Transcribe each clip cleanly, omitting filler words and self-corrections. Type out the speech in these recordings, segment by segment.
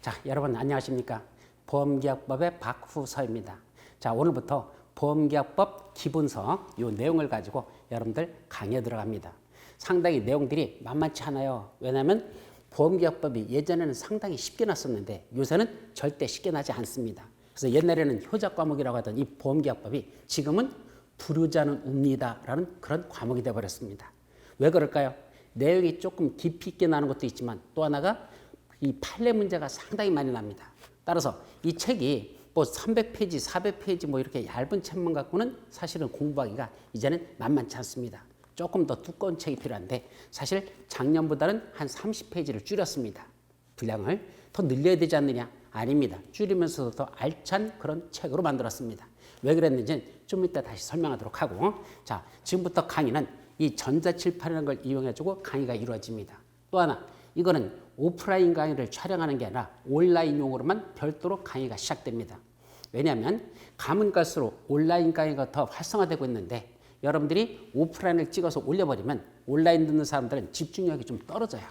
자, 여러분 안녕하십니까? 보험계약법의 박후서입니다. 자, 오늘부터 보험계약법 기본서 이 내용을 가지고 여러분들 강의에 들어갑니다. 상당히 내용들이 만만치 않아요. 왜냐하면 보험계약법이 예전에는 상당히 쉽게 났었는데 요새는 절대 쉽게 나지 않습니다. 그래서 옛날에는 효자 과목이라고 하던 이 보험계약법이 지금은 불효자는 웁니다라는 그런 과목이 되어버렸습니다. 왜 그럴까요? 내용이 조금 깊이 있게 나는 것도 있지만 또 하나가 이 판례 문제가 상당히 많이 납니다. 따라서 이 책이 뭐 300페이지, 400페이지 뭐 이렇게 얇은 책만 갖고는 사실은 공부하기가 이제는 만만치 않습니다. 조금 더 두꺼운 책이 필요한데 사실 작년보다는 한 30페이지를 줄였습니다. 분량을 더 늘려야 되지 않느냐? 아닙니다. 줄이면서도 더 알찬 그런 책으로 만들었습니다. 왜 그랬는지는 좀 이따 다시 설명하도록 하고, 자, 지금부터 강의는 이 전자칠판이라는 걸 이용해주고 강의가 이루어집니다. 또 하나, 이거는 오프라인 강의를 촬영하는 게 아니라 온라인용으로만 별도로 강의가 시작됩니다. 왜냐하면 가면 갈수록 온라인 강의가 더 활성화되고 있는데 여러분들이 오프라인을 찍어서 올려버리면 온라인 듣는 사람들은 집중력이 좀 떨어져요.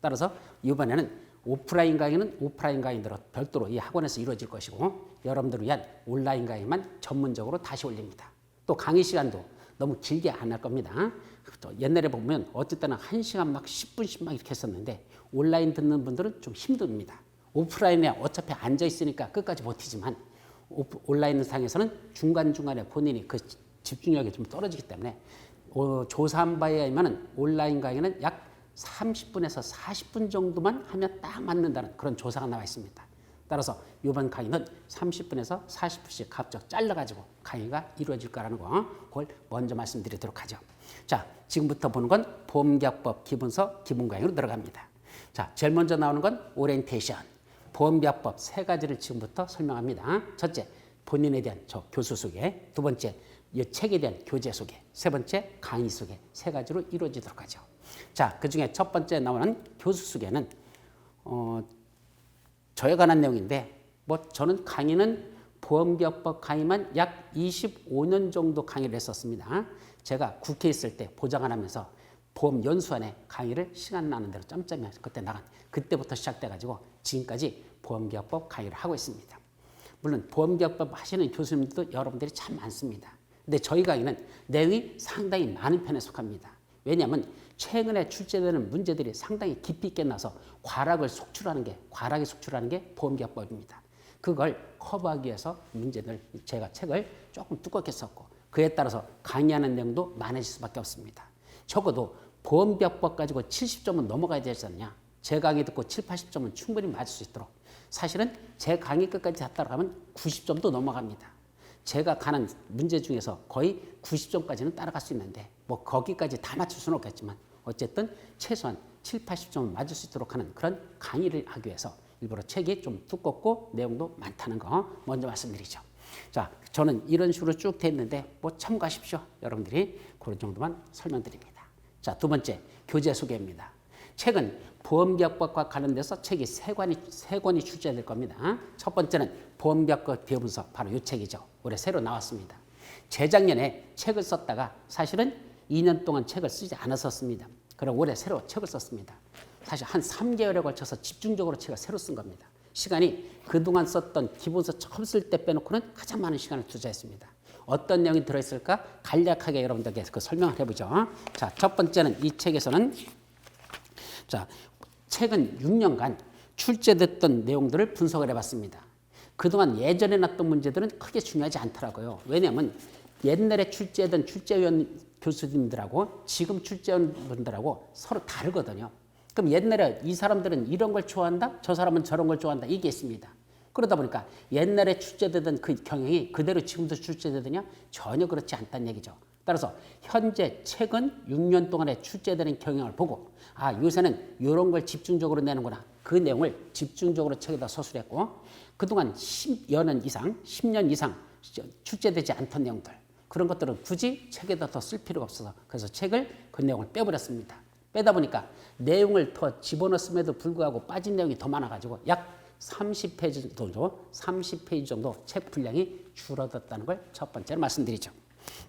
따라서 이번에는 오프라인 강의는 오프라인 강의대로 별도로 이 학원에서 이루어질 것이고 여러분들을 위한 온라인 강의만 전문적으로 다시 올립니다. 또 강의 시간도 너무 길게 안 할 겁니다. 또 옛날에 보면 어쩔 때는 1시간 막 10분씩 막 이렇게 했었는데 온라인 듣는 분들은 좀 힘듭니다. 오프라인에 어차피 앉아 있으니까 끝까지 버티지만 온라인 상에서는 중간중간에 본인이 그 집중력이 좀 떨어지기 때문에 조사한 바에 의하면 온라인 강의는 약 30분에서 40분 정도만 하면 딱 맞는다는 그런 조사가 나와 있습니다. 따라서 이번 강의는 30분에서 40분씩 각각 잘라가지고 강의가 이루어질 거라는 거 그걸 먼저 말씀드리도록 하죠. 자, 지금부터 보는 건 보험계약법 기본서 기본 강의로 들어갑니다. 자, 제일 먼저 나오는 건 오리엔테이션. 보험계약법 세 가지를 지금부터 설명합니다. 첫째, 본인에 대한 교수 소개. 두 번째, 이 책에 대한 교재 소개. 세 번째, 강의 소개. 세 가지로 이루어지도록 하죠. 자, 그 중에 첫 번째 나오는 교수 소개는 저에 관한 내용인데 저는 강의는 보험계약법 강의만 약 25년 정도 강의를 했었습니다. 제가 국회에 있을 때 보좌 안 하면서 보험연수원에 강의를 시간 나는 대로 짬짬이 그때 나간 그때부터 시작돼가지고 지금까지 보험계약법 강의를 하고 있습니다. 물론 보험계약법 하시는 교수님들도 여러분들이 참 많습니다. 근데 저희 강의는 내용이 상당히 많은 편에 속합니다. 왜냐하면 최근에 출제되는 문제들이 상당히 깊이 있게 나서 과락이 속출하는 게 보험계약법입니다. 그걸 커버하기 위해서 문제들 제가 책을 조금 두껍게 썼고 그에 따라서 강의하는 내용도 많아질 수밖에 없습니다. 적어도 보험계약법 가지고 70점은 넘어가야 되지 않냐. 제 강의 듣고 7, 80점은 충분히 맞을 수 있도록 사실은 제 강의 끝까지 다 따라가면 90점도 넘어갑니다. 제가 가는 문제 중에서 거의 90점까지는 따라갈 수 있는데 거기까지 다 맞출 수는 없겠지만 어쨌든 최소한 7, 80점은 맞을 수 있도록 하는 그런 강의를 하기 위해서 일부러 책이 좀 두껍고 내용도 많다는 거 먼저 말씀드리죠. 자, 저는 이런 식으로 쭉 돼 있는데 참고하십시오. 여러분들이 그런 정도만 설명드립니다. 자, 두 번째 교재 소개입니다. 책은 보험계약법과 관련돼서 책이 세 권이 출제될 겁니다. 첫 번째는 보험계약법 대부분서 바로 이 책이죠. 올해 새로 나왔습니다. 재작년에 책을 썼다가 사실은 2년 동안 책을 쓰지 않았었습니다. 그럼 올해 새로 책을 썼습니다. 사실 한 3개월에 걸쳐서 집중적으로 책을 새로 쓴 겁니다. 시간이 그동안 썼던 기본서 처음 쓸 때 빼놓고는 가장 많은 시간을 투자했습니다. 어떤 내용이 들어있을까 간략하게 여러분들께 그 설명을 해보죠. 자, 첫 번째는 이 책에서는 자, 최근 6년간 출제됐던 내용들을 분석을 해봤습니다. 그동안 예전에 났던 문제들은 크게 중요하지 않더라고요. 왜냐하면 옛날에 출제된 출제위원 교수님들하고 지금 출제위원분들하고 서로 다르거든요. 그럼 옛날에 이 사람들은 이런 걸 좋아한다, 저 사람은 저런 걸 좋아한다 이게 있습니다. 그러다 보니까 옛날에 출제되던 그 경향이 그대로 지금도 출제되느냐 전혀 그렇지 않다는 얘기죠. 따라서 현재 최근 6년 동안에 출제되는 경향을 보고 요새는 이런 걸 집중적으로 내는구나. 그 내용을 집중적으로 책에다 서술했고 그동안 10년 이상 출제되지 않던 내용들 그런 것들은 굳이 책에다 더 쓸 필요가 없어서 그래서 책을 그 내용을 빼버렸습니다. 빼다 보니까 내용을 더 집어넣었음에도 불구하고 빠진 내용이 더 많아가지고 약 30페이지 정도 책 분량이 줄어들었다는 걸 첫 번째로 말씀드리죠.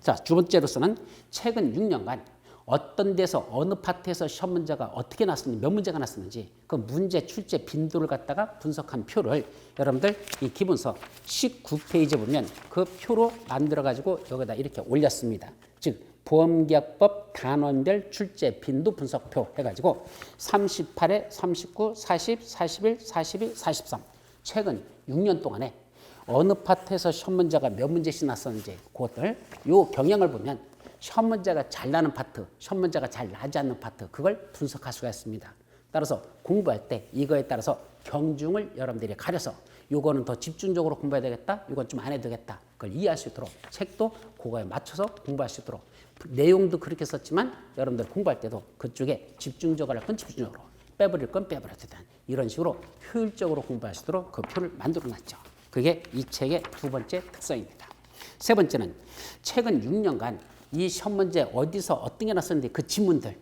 자, 두 번째로서는 최근 6년간 어떤 데서 어느 파트에서 시험 문제가 어떻게 났었는지 몇 문제가 났었는지 그 문제 출제 빈도를 갖다가 분석한 표를 여러분들 이 기본서 19페이지에 보면 그 표로 만들어 가지고 여기다 이렇게 올렸습니다. 즉 보험계약법 단원별 출제 빈도 분석표 해가지고 38에 39, 40, 41, 42, 43 최근 6년 동안에 어느 파트에서 시험 문제가 몇 문제씩 났었는지 그것들 요 경향을 보면 시험 문제가 잘 나는 파트, 시험 문제가 잘 나지 않는 파트 그걸 분석할 수가 있습니다. 따라서 공부할 때 이거에 따라서 경중을 여러분들이 가려서 요거는 더 집중적으로 공부해야 되겠다, 이건 좀 안 해도 되겠다 그걸 이해할 수 있도록 책도 그거에 맞춰서 공부할 수 있도록 내용도 그렇게 썼지만 여러분들 공부할 때도 그쪽에 집중적으로 할 건 집중적으로 빼버릴 건 빼버려도 되는 이런 식으로 효율적으로 공부할 수 있도록 그 표를 만들어 놨죠. 그게 이 책의 두 번째 특성입니다. 세 번째는 최근 6년간 이 시험 문제 어디서 어떤 게 났었는데 그 지문들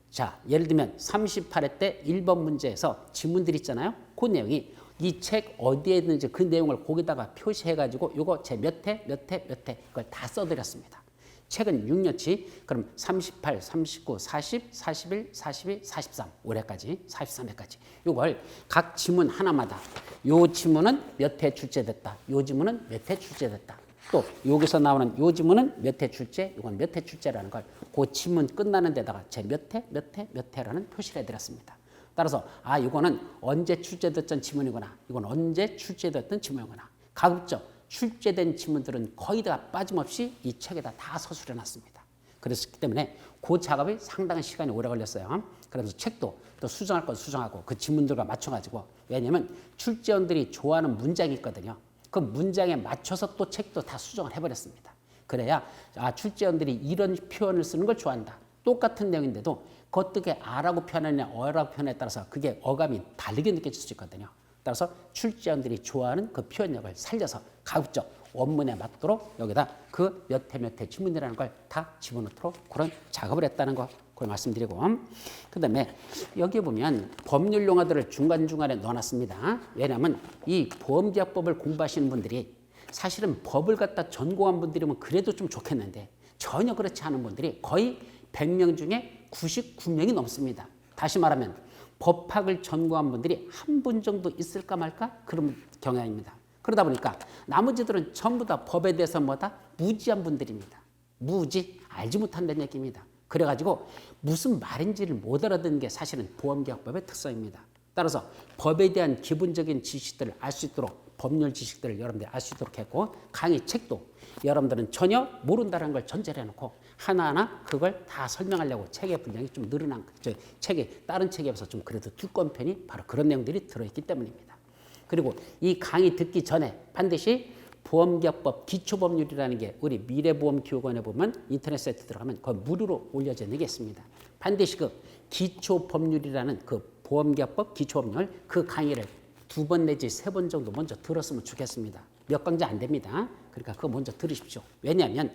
자 예를 들면 38회 때 1번 문제에서 지문들 있잖아요. 그 내용이 이 책 어디에 있는지 그 내용을 거기다가 표시해 가지고 요거 제 몇 회 몇 회 몇 회 그걸 다 써드렸습니다. 최근 6년치 그럼 38, 39, 40, 41, 42, 43 올해까지 43회까지 요걸 각 지문 하나마다 요 지문은 몇 회 출제됐다. 요 지문은 몇 회 출제됐다. 또 여기서 나오는 요 지문은 몇 회 출제, 이건 몇 회 출제라는 걸 그 지문 끝나는 데다가 제 몇 회, 몇 회, 몇 회라는 표시를 해드렸습니다. 따라서 아 이거는 언제 출제됐던 지문이구나, 이건 언제 출제됐던 지문이구나. 가급적 출제된 지문들은 거의 다 빠짐없이 이 책에다 다 서술해 놨습니다. 그렇기 때문에 그 작업이 상당한 시간이 오래 걸렸어요. 그래서 책도 또 수정할 건 수정하고 그 지문들과 맞춰가지고 왜냐하면 출제원들이 좋아하는 문장이 있거든요. 그 문장에 맞춰서 또 책도 다 수정을 해버렸습니다. 그래야 아 출제원들이 이런 표현을 쓰는 걸 좋아한다. 똑같은 내용인데도 그 어떻게 아라고 표현하느냐 어라고 표현에 따라서 그게 어감이 다르게 느껴질 수 있거든요. 따라서 출제원들이 좋아하는 그 표현력을 살려서 가급적 원문에 맞도록 여기다 그 몇 회 몇 회 지문이라는 걸 다 집어넣도록 그런 작업을 했다는 거 그걸 말씀드리고 그 다음에 여기 보면 법률 용어들을 중간중간에 넣어놨습니다. 왜냐하면 이 보험계약법을 공부하시는 분들이 사실은 법을 갖다 전공한 분들이면 그래도 좀 좋겠는데 전혀 그렇지 않은 분들이 거의 100명 중에 99명이 넘습니다. 다시 말하면 법학을 전공한 분들이 한 분 정도 있을까 말까 그런 경향입니다. 그러다 보니까 나머지들은 전부 다 법에 대해서 뭐다 무지한 분들입니다. 무지 알지 못한다는 얘기입니다. 그래가지고 무슨 말인지를 못 알아듣는 게 사실은 보험계약법의 특성입니다. 따라서 법에 대한 기본적인 지식들을 알 수 있도록 법률 지식들을 여러분들이 알 수 있도록 했고 강의 책도 여러분들은 전혀 모른다는 걸 전제를 해놓고 하나하나 그걸 다 설명하려고 책의 분량이 좀 늘어난 책이 다른 책에 비해서 좀 그래도 두꺼운 편이 바로 그런 내용들이 들어있기 때문입니다. 그리고 이 강의 듣기 전에 반드시 보험계약법 기초법률이라는 게 우리 미래보험기록원에 보면 인터넷 사이트 들어가면 그건 무료로 올려져 있는 게 있습니다. 반드시 그 기초법률이라는 그 보험계약법 기초법률 그 강의를 2번 내지 3번 정도 먼저 들었으면 좋겠습니다. 몇 강좌 안 됩니다. 그러니까 그거 먼저 들으십시오. 왜냐하면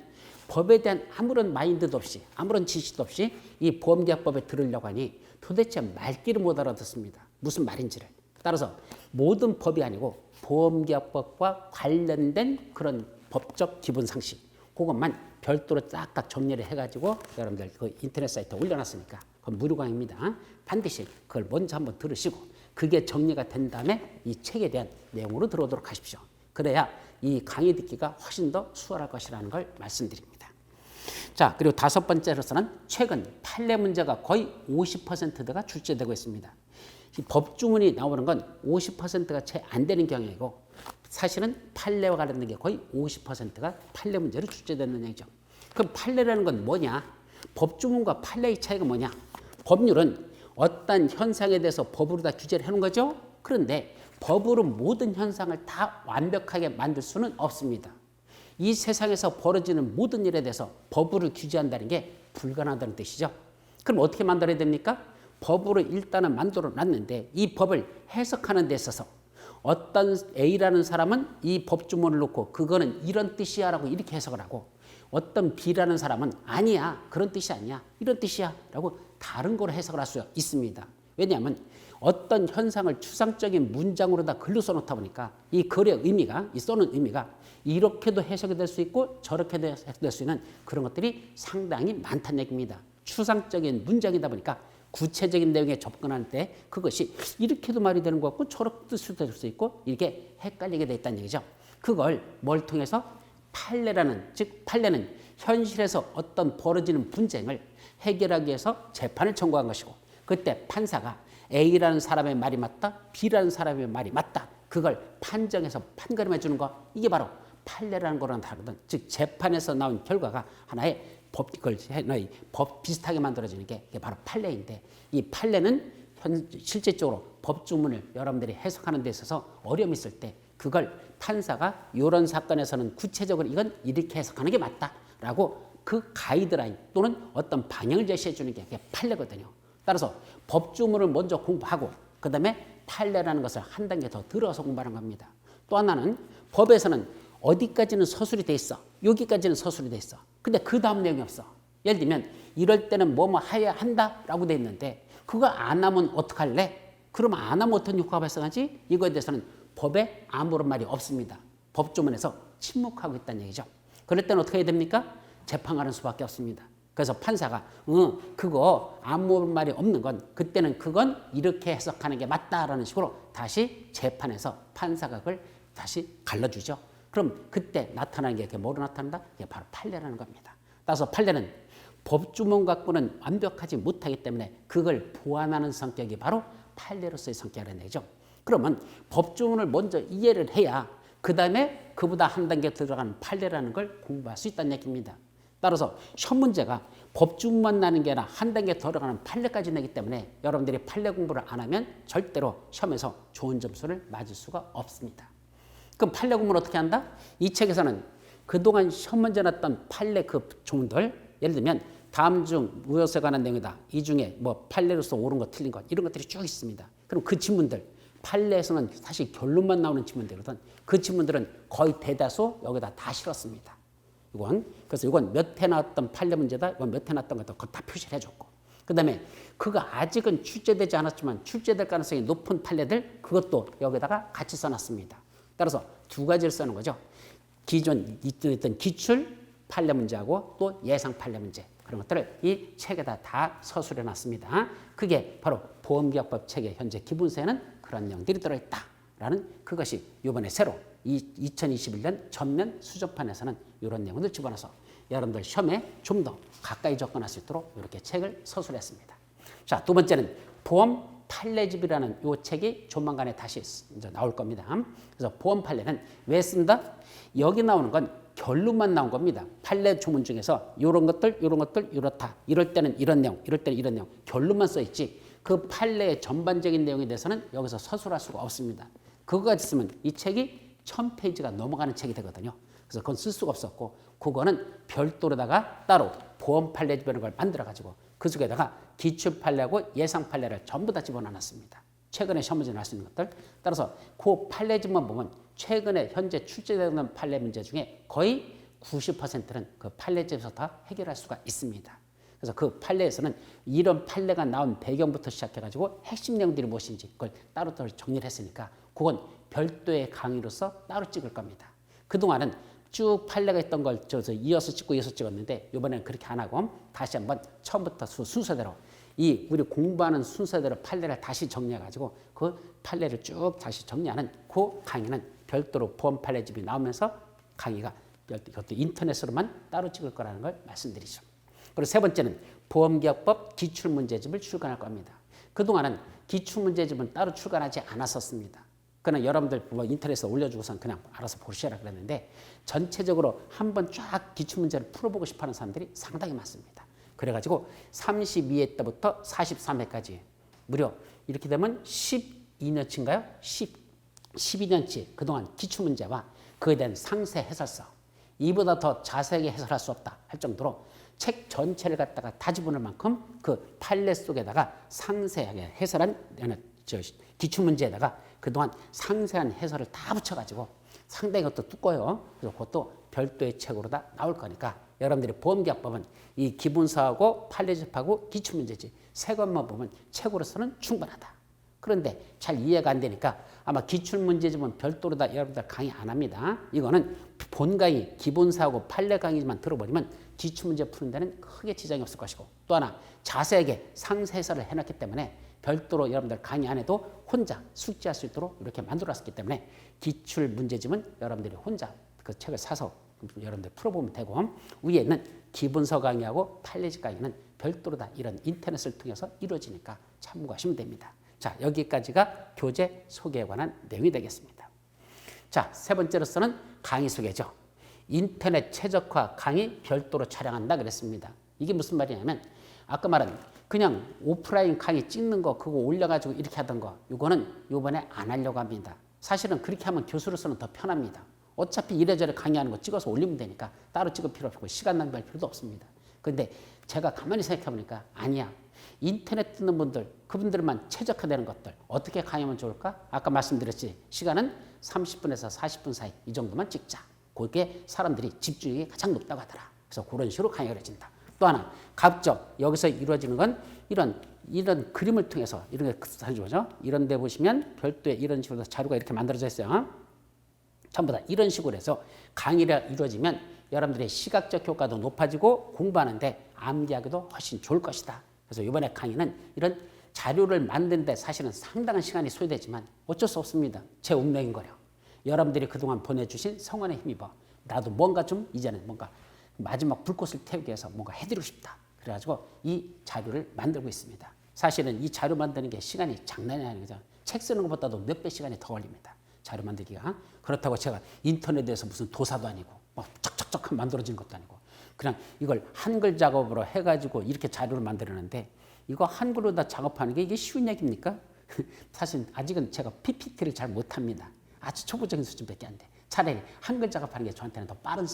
법에 대한 아무런 마인드도 없이 아무런 지식도 없이 이 보험계약법에 들으려고 하니 도대체 말귀를 못 알아듣습니다. 무슨 말인지를. 따라서 모든 법이 아니고 보험계약법과 관련된 그런 법적 기본 상식 그것만 별도로 딱딱 정리를 해가지고 여러분들 그 인터넷 사이트에 올려놨으니까 그건 무료 강의입니다. 반드시 그걸 먼저 한번 들으시고 그게 정리가 된 다음에 이 책에 대한 내용으로 들어오도록 하십시오. 그래야 이 강의 듣기가 훨씬 더 수월할 것이라는 걸 말씀드립니다. 자, 그리고 5번째로서는 최근 판례 문제가 거의 50%가 출제되고 있습니다. 이 법주문이 나오는 건 50%가 채 안 되는 경향이고 사실은 판례와 관련된 게 거의 50%가 판례 문제로 출제되는 얘기죠. 그럼 판례라는 건 뭐냐? 법주문과 판례의 차이가 뭐냐? 법률은 어떤 현상에 대해서 법으로 다 규제를 해놓은 거죠. 그런데 법으로 모든 현상을 다 완벽하게 만들 수는 없습니다. 이 세상에서 벌어지는 모든 일에 대해서 법으로 규제한다는 게 불가능하다는 뜻이죠. 그럼 어떻게 만들어야 됩니까? 법으로 일단은 만들어 놨는데 이 법을 해석하는 데 있어서 어떤 A라는 사람은 이 법주문을 놓고 그거는 이런 뜻이야 라고 이렇게 해석을 하고 어떤 B라는 사람은 아니야 그런 뜻이 아니야 이런 뜻이야 라고 다른 걸 해석을 할 수 있습니다. 왜냐하면 어떤 현상을 추상적인 문장으로 다 글로 써놓다 보니까 이 글의 의미가 이 써놓은 의미가 이렇게도 해석이 될 수 있고 저렇게도 해석될 수 있는 그런 것들이 상당히 많다는 얘기입니다. 추상적인 문장이다 보니까 구체적인 내용에 접근할 때 그것이 이렇게도 말이 되는 것 같고 저렇게 뜻도 될 수 있고 이렇게 헷갈리게 돼 있다는 얘기죠. 그걸 뭘 통해서 판례라는, 즉 판례는 현실에서 어떤 벌어지는 분쟁을 해결하기 위해서 재판을 청구한 것이고, 그때 판사가 A라는 사람의 말이 맞다, B라는 사람의 말이 맞다, 그걸 판정해서 판가름해 주는 거, 이게 바로 판례라는 거랑 다르거든. 즉 재판에서 나온 결과가 하나의 법 비슷하게 만들어지는 게 바로 판례인데, 이 판례는 실질적으로 법조문을 여러분들이 해석하는 데 있어서 어려움이 있을 때 그걸 판사가 이런 사건에서는 구체적으로 이건 이렇게 해석하는 게 맞다라고 그 가이드라인 또는 어떤 방향을 제시해 주는 게 판례거든요. 따라서 법조문을 먼저 공부하고 그 다음에 판례라는 것을 한 단계 더 들어서 공부하는 겁니다. 또 하나는 법에서는 어디까지는 서술이 돼 있어. 여기까지는 서술이 돼 있어. 근데 그 다음 내용이 없어. 예를 들면 이럴 때는 뭐뭐 해야 한다라고 돼 있는데 그거 안 하면 어떡할래? 그러면 안 하면 어떤 효과가 발생하지? 이거에 대해서는 법에 아무런 말이 없습니다. 법조문에서 침묵하고 있다는 얘기죠. 그럴 때는 어떻게 해야 됩니까? 재판하는 수밖에 없습니다. 그래서 판사가 그거 아무 말이 없는 건 그때는 그건 이렇게 해석하는 게 맞다라는 식으로 다시 재판에서 판사가 그걸 다시 갈라주죠. 그럼 그때 나타나는 게 뭐로 나타난다? 이게 바로 판례라는 겁니다. 따라서 판례는 법조문 갖고는 완벽하지 못하기 때문에 그걸 보완하는 성격이 바로 판례로서의 성격이라는 얘기죠. 그러면 법조문을 먼저 이해를 해야 그 다음에 그보다 한 단계 들어가는 판례라는 걸 공부할 수 있다는 얘기입니다. 따라서 시험 문제가 법조문만 나는 게 아니라 한 단계 들어가는 판례까지 내기 때문에 여러분들이 판례 공부를 안 하면 절대로 시험에서 좋은 점수를 맞을 수가 없습니다. 그럼 판례 공부를 어떻게 한다? 이 책에서는 그동안 시험 문제 났던 판례 그 조문들, 예를 들면 다음 중 무엇에 관한 내용이다. 이 중에 뭐 판례로서 옳은 것 틀린 것 이런 것들이 쭉 있습니다. 그럼 그 지문들, 판례에서는 사실 결론만 나오는 지문들이거든. 그 지문들은 거의 대다수 여기다 다 실었습니다. 그래서 이건 몇 회 나왔던 판례 문제다. 이건 몇 회 나왔던 것도 그거 다 표시를 해줬고. 그 다음에 그거 아직은 출제되지 않았지만 출제될 가능성이 높은 판례들 그것도 여기다가 같이 써놨습니다. 따라서 두 가지를 쓰는 거죠. 기존 있던 기출 판례 문제하고 또 예상 판례 문제 그런 것들을 이 책에다 다 서술해 놨습니다. 그게 바로 보험기업법 책의 현재 기본서에는 그런 내용들이 들어있다라는 그것이 이번에 새로 2021년 전면 수정판에서는 이런 내용을 집어넣어서 여러분들 시험에 좀 더 가까이 접근할 수 있도록 이렇게 책을 서술했습니다. 자, 두 번째는 보험 판례집이라는 이 책이 조만간에 다시 이제 나올 겁니다. 그래서 보험 판례는 왜 쓴다? 여기 나오는 건 결론만 나온 겁니다. 판례 조문 중에서 이런 것들 이렇다. 이럴 때는 이런 내용, 이럴 때는 이런 내용. 결론만 써 있지. 그 판례의 전반적인 내용에 대해서는 여기서 서술할 수가 없습니다. 그거가 있으면 이 책이 1000페이지가 넘어가는 책이 되거든요. 그래서 그건 쓸 수가 없었고 그거는 별도로다가 따로 보험 판례집이라는 걸 만들어가지고 그 속에다가 기출 판례하고 예상 판례를 전부 다 집어넣었습니다. 최근에 시험 문제 날 수 있는 것들. 따라서 그 판례집만 보면 최근에 현재 출제되는 판례 문제 중에 거의 90%는 그 판례집에서 다 해결할 수가 있습니다. 그래서 그 판례에서는 이런 판례가 나온 배경부터 시작해가지고 핵심 내용들이 무엇인지 그걸 따로따로 정리를 했으니까 그건 별도의 강의로서 따로 찍을 겁니다. 그동안은 쭉 판례가 있던 걸 이어서 찍었는데 이번에는 그렇게 안 하고 다시 한번 처음부터 순서대로 이 우리 공부하는 순서대로 판례를 다시 정리해가지고 그 판례를 쭉 다시 정리하는 그 강의는 별도로 보험 판례집이 나오면서 강의가 이것도 인터넷으로만 따로 찍을 거라는 걸 말씀드리죠. 그리고 세 번째는 보험기업법 기출문제집을 출간할 겁니다. 그동안은 기출문제집은 따로 출간하지 않았었습니다. 그러나 여러분들 뭐 인터넷에 올려주고선 그냥 알아서 보시라 그랬는데 전체적으로 한번 쫙 기출문제를 풀어보고 싶어하는 사람들이 상당히 많습니다. 그래가지고 32회 때부터 43회까지 무려 이렇게 되면 12년치인가요? 12년치 그동안 기출문제와 그에 대한 상세 해설서 이보다 더 자세하게 해설할 수 없다 할 정도로 책 전체를 갖다가 다 집어넣을 만큼 그 판례 속에다가 상세하게 해설한 기출문제에다가 그동안 상세한 해설을 다 붙여가지고 상당히 그것도 두꺼워요. 그래서 그것도 별도의 책으로 다 나올 거니까 여러분들이 보험기업법은 이 기본서하고 판례집하고 기출문제집 세 것만 보면 책으로서는 충분하다. 그런데 잘 이해가 안 되니까 아마 기출문제집은 별도로 다 여러분들 강의 안 합니다. 이거는 본 강의 기본서하고 판례 강의만 들어버리면 기출문제 푸는 데는 크게 지장이 없을 것이고 또 하나 자세하게 상세해설을 해놨기 때문에 별도로 여러분들 강의 안에도 혼자 숙지할 수 있도록 이렇게 만들어놨기 때문에 기출 문제집은 여러분들이 혼자 그 책을 사서 여러분들 풀어보면 되고, 위에 있는 기본서 강의하고 판례집 강의는 별도로 다 이런 인터넷을 통해서 이루어지니까 참고하시면 됩니다. 자, 여기까지가 교재 소개에 관한 내용이 되겠습니다. 자, 세 번째로서는 강의 소개죠. 인터넷 최적화 강의 별도로 촬영한다 그랬습니다. 이게 무슨 말이냐면 아까 말한 그냥 오프라인 강의 찍는 거 그거 올려가지고 이렇게 하던 거 이거는 이번에 안 하려고 합니다. 사실은 그렇게 하면 교수로서는 더 편합니다. 어차피 이래저래 강의하는 거 찍어서 올리면 되니까 따로 찍을 필요 없고 시간 낭비할 필요도 없습니다. 그런데 제가 가만히 생각해 보니까 아니야. 인터넷 듣는 분들 그분들만 최적화되는 것들 어떻게 강의하면 좋을까? 아까 말씀드렸지 시간은 30분에서 40분 사이 이 정도만 찍자. 그게 사람들이 집중력이 가장 높다고 하더라. 그래서 그런 식으로 강의가 이루어진다. 또 하나 갑적 여기서 이루어지는 건 이런 그림을 통해서 이런 게 사주죠. 이런 데 보시면 별도의 이런 식으로 자료가 이렇게 만들어져 있어요. 전부 다 이런 식으로 해서 강의가 이루어지면 여러분들의 시각적 효과도 높아지고 공부하는데 암기하기도 훨씬 좋을 것이다. 그래서 이번에 강의는 이런 자료를 만드는데 사실은 상당한 시간이 소요되지만 어쩔 수 없습니다. 제 운명인 거요. 여러분들이 그동안 보내주신 성원에 힘입어 나도 뭔가 좀 이제는 뭔가 마지막 불꽃을 태우기 위해서 뭔가 해드리고 싶다. 그래가지고 이 자료를 만들고 있습니다. 사실은 이 자료 만드는 게 시간이 장난이 아니죠. 책 쓰는 것보다도 몇 배 시간이 더 걸립니다. 자료 만들기가. 그렇다고 제가 인터넷에서 무슨 도사도 아니고 막 척척척 만들어진 것도 아니고 그냥 이걸 한글 작업으로 해가지고 이렇게 자료를 만들었는데 이거 한글로 다 작업하는 게 이게 쉬운 얘기입니까? 사실 아직은 제가 PPT를 잘 못합니다. 아주 초보적인 수준밖에 안 돼. 차라리 한글 작업하는 게 저한테는 더 빠른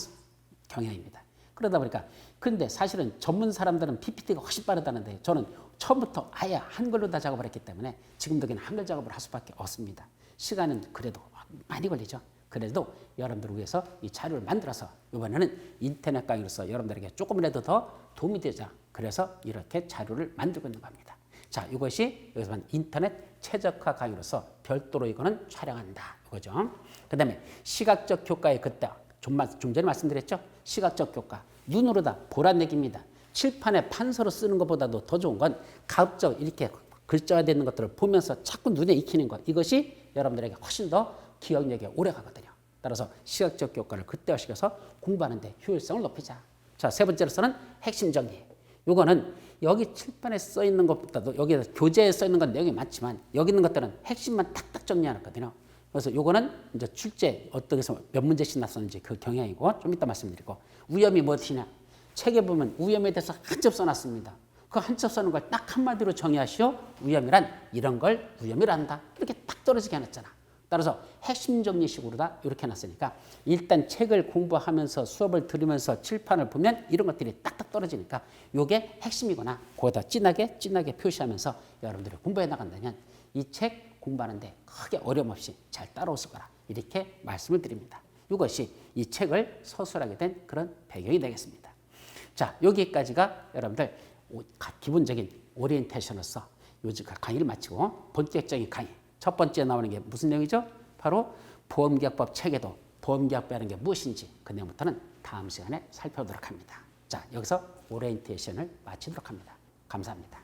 경향입니다. 그러다 보니까 근데 사실은 전문 사람들은 PPT가 훨씬 빠르다는데 저는 처음부터 아예 한글로 다 작업을 했기 때문에 지금도 그냥 한글 작업을 할 수밖에 없습니다. 시간은 그래도 많이 걸리죠. 그래도 여러분들을 위해서 이 자료를 만들어서 이번에는 인터넷 강의로서 여러분들에게 조금이라도 더 도움이 되자. 그래서 이렇게 자료를 만들고 있는 겁니다. 자, 이것이 여기서 인터넷 최적화 강의로서 별도로 이거는 촬영한다. 이거죠. 그 다음에 시각적 효과의 그때 좀 전에 말씀드렸죠. 시각적 효과. 눈으로 다 보란 얘기입니다. 칠판에 판서로 쓰는 것보다도 더 좋은 건 가급적 이렇게 글자가 되는 것들을 보면서 자꾸 눈에 익히는 것. 이것이 여러분들에게 훨씬 더 기억력이 오래 가거든요. 따라서 시각적 효과를 극대화시켜서 공부하는 데 효율성을 높이자. 자, 세 번째로서는 핵심 정리. 요거는 여기 칠판에 써 있는 것보다도 여기 교재에 써 있는 건 내용이 많지만 여기 있는 것들은 핵심만 탁탁 정리해놨거든요. 그래서 요거는 이제 출제 어떻게 해서 몇 문제씩 났었는지 그 경향이고 좀 이따 말씀드리고 위험이 무엇이냐. 책에 보면 위험에 대해서 한 점 써놨습니다. 그 한 점 써는 걸 딱 한마디로 정의하시오. 위험이란 이런 걸 위험이란다. 이렇게 딱 떨어지게 해놨잖아. 따라서 핵심 정리식으로 다 이렇게 해놨으니까 일단 책을 공부하면서 수업을 들으면서 칠판을 보면 이런 것들이 딱딱 떨어지니까 이게 핵심이구나. 거기다 진하게 표시하면서 여러분들이 공부해 나간다면 이 책 공부하는데 크게 어려움 없이 잘 따라오실 거라 이렇게 말씀을 드립니다. 이것이 이 책을 서술하게 된 그런 배경이 되겠습니다. 자, 여기까지가 여러분들 기본적인 오리엔테이션으로서 요즘 강의를 마치고 본격적인 강의. 첫 번째 나오는 게 무슨 내용이죠? 바로 보험계약법 체계도 보험계약법이라는 게 무엇인지 그 내용부터는 다음 시간에 살펴보도록 합니다. 자, 여기서 오리엔테이션을 마치도록 합니다. 감사합니다.